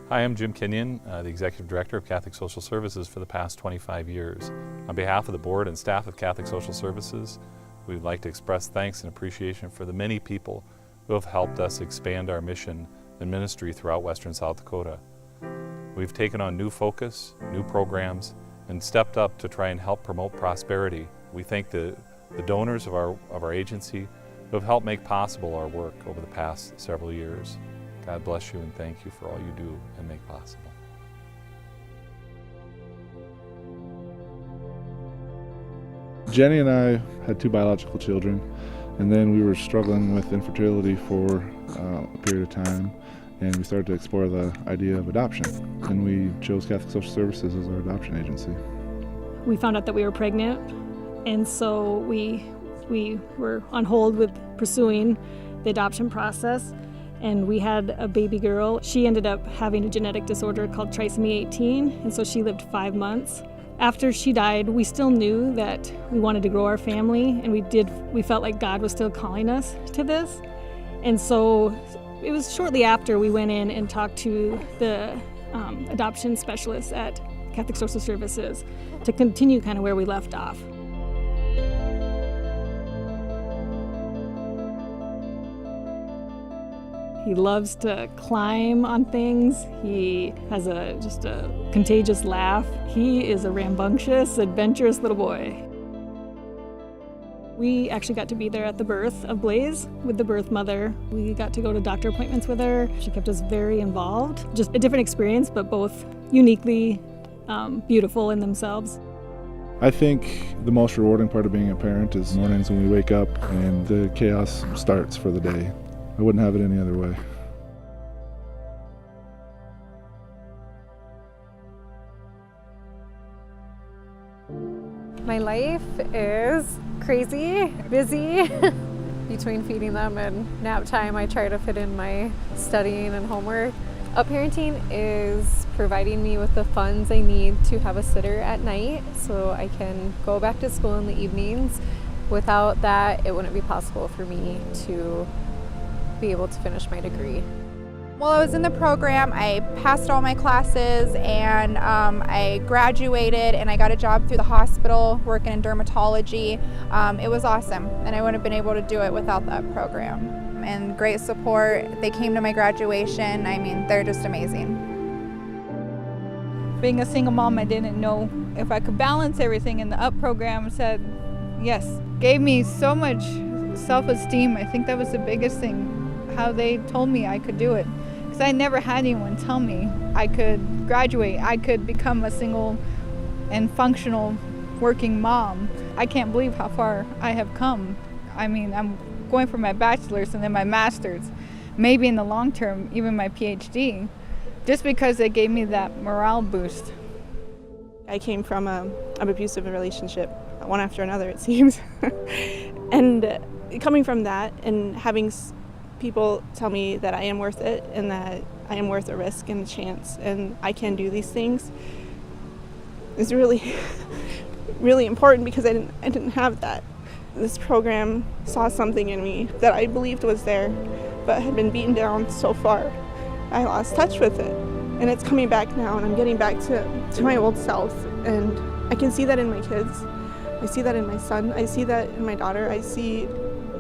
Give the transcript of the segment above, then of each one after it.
Hi, I'm Jim Kenyon, the Executive Director of Catholic Social Services for the past 25 years. On behalf of the board and staff of Catholic Social Services, we would like to express thanks and appreciation for the many people who have helped us expand our mission and ministry throughout Western South Dakota. We've taken on new focus, new programs, and stepped up to try and help promote prosperity. We thank the donors of our agency who have helped make possible our work over the past several years. God bless you and thank you for all you do and make possible. Jenny and I had 2 biological children, and then we were struggling with infertility for a period of time, and we started to explore the idea of adoption, and we chose Catholic Social Services as our adoption agency. We found out that we were pregnant, and so we were on hold with pursuing the adoption process, and we had a baby girl. She ended up having a genetic disorder called trisomy 18, and so she lived 5 months. After she died, we still knew that we wanted to grow our family, and we felt like God was still calling us to this. And so it was shortly after we went in and talked to the adoption specialist at Catholic Social Services to continue kind of where we left off. He loves to climb on things. He has just a contagious laugh. He is a rambunctious, adventurous little boy. We actually got to be there at the birth of Blaze with the birth mother. We got to go to doctor appointments with her. She kept us very involved. Just a different experience, but both uniquely beautiful in themselves. I think the most rewarding part of being a parent is mornings when we wake up and the chaos starts for the day. I wouldn't have it any other way. My life is crazy, busy. Between feeding them and nap time, I try to fit in my studying and homework. Up-parenting is providing me with the funds I need to have a sitter at night so I can go back to school in the evenings. Without that, it wouldn't be possible for me to be able to finish my degree. While I was in the program, I passed all my classes and I graduated and I got a job through the hospital working in dermatology. It was awesome, and I wouldn't have been able to do it without that program. And great support. They came to my graduation. I mean, they're just amazing. Being a single mom, I didn't know if I could balance everything, and the UP program said yes. Gave me so much self-esteem. I think that was the biggest thing, how they told me I could do it. Because I never had anyone tell me I could graduate, I could become a single and functional working mom. I can't believe how far I have come. I mean, I'm going for my bachelor's and then my master's, maybe in the long term, even my PhD, just because they gave me that morale boost. I came from an abusive relationship, one after another it seems. And coming from that and having people tell me that I am worth it and that I am worth a risk and a chance and I can do these things is really, really important, because I didn't have that. This program saw something in me that I believed was there, but had been beaten down so far. I lost touch with it, and it's coming back now, and I'm getting back to my old self, and I can see that in my kids. I see that in my son. I see that in my daughter. I see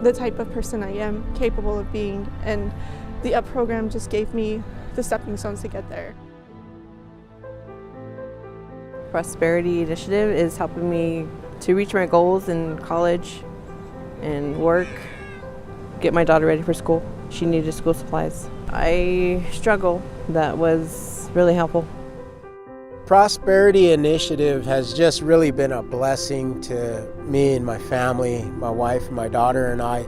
the type of person I am capable of being, and the UP program just gave me the stepping stones to get there. Prosperity Initiative is helping me to reach my goals in college and work, get my daughter ready for school. She needed school supplies. I struggle. That was really helpful. Prosperity Initiative has just really been a blessing to me and my family, my wife, my daughter and I.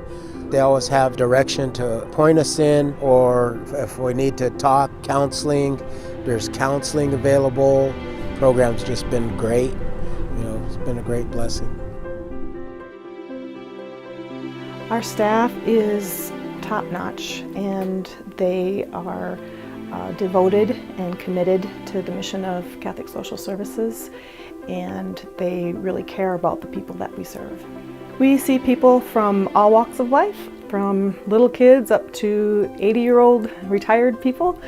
They always have direction to point us in, or if we need to talk, counseling, there's counseling available. The program's just been great. It's been a great blessing. Our staff is top-notch, and they are devoted and committed to the mission of Catholic Social Services, and they really care about the people that we serve. We see people from all walks of life, from little kids up to 80-year-old retired people,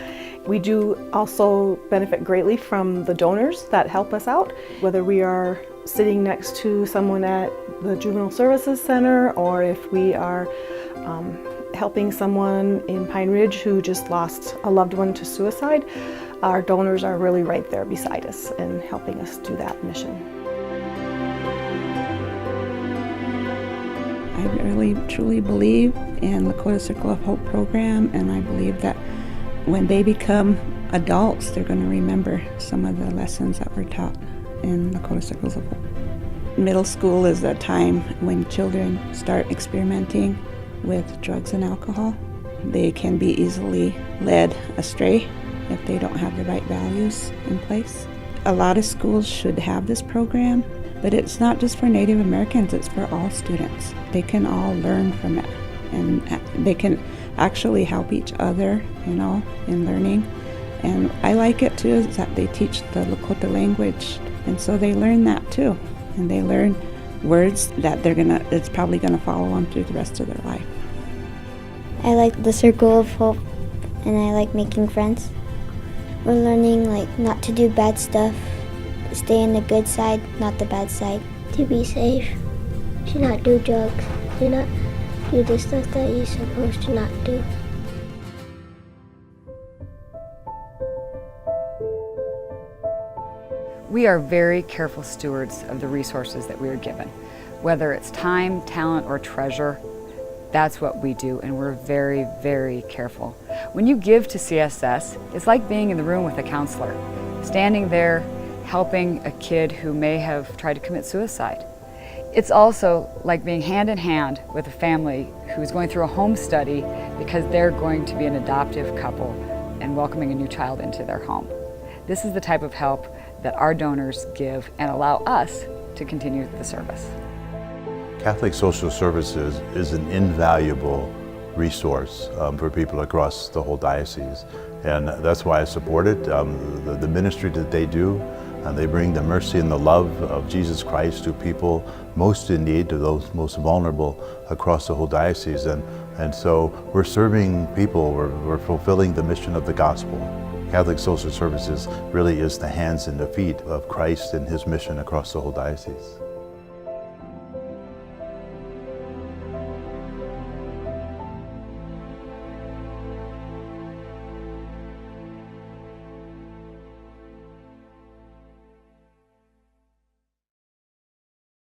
We do also benefit greatly from the donors that help us out, whether we are sitting next to someone at the Juvenile Services Center or if we are helping someone in Pine Ridge who just lost a loved one to suicide. Our donors are really right there beside us and helping us do that mission. I really truly believe in the Lakota Circle of Hope program, and I believe that when they become adults, they're going to remember some of the lessons that were taught in Lakota Circles of Hope. Middle school is a time when children start experimenting with drugs and alcohol. They can be easily led astray if they don't have the right values in place. A lot of schools should have this program, but it's not just for Native Americans, it's for all students. They can all learn from it, and they can actually help each other, in learning. And I like it too, is that they teach the Lakota language, and so they learn that too. And they learn words that it's probably gonna follow them through the rest of their life. I like the Circle of Hope, and I like making friends. We're learning not to do bad stuff, stay on the good side, not the bad side. To be safe, to not do drugs, to not do the stuff that you're supposed to not do. We are very careful stewards of the resources that we are given. Whether it's time, talent, or treasure, that's what we do, and we're very, very careful. When you give to CSS, it's like being in the room with a counselor, standing there helping a kid who may have tried to commit suicide. It's also like being hand in hand with a family who's going through a home study because they're going to be an adoptive couple and welcoming a new child into their home. This is the type of help that our donors give and allow us to continue the service. Catholic Social Services is an invaluable resource for people across the whole diocese, and that's why I support it. The ministry that they do, they bring the mercy and the love of Jesus Christ to people most in need, to those most vulnerable across the whole diocese, and so we're serving people, we're fulfilling the mission of the gospel. Catholic Social Services really is the hands and the feet of Christ and his mission across the whole diocese.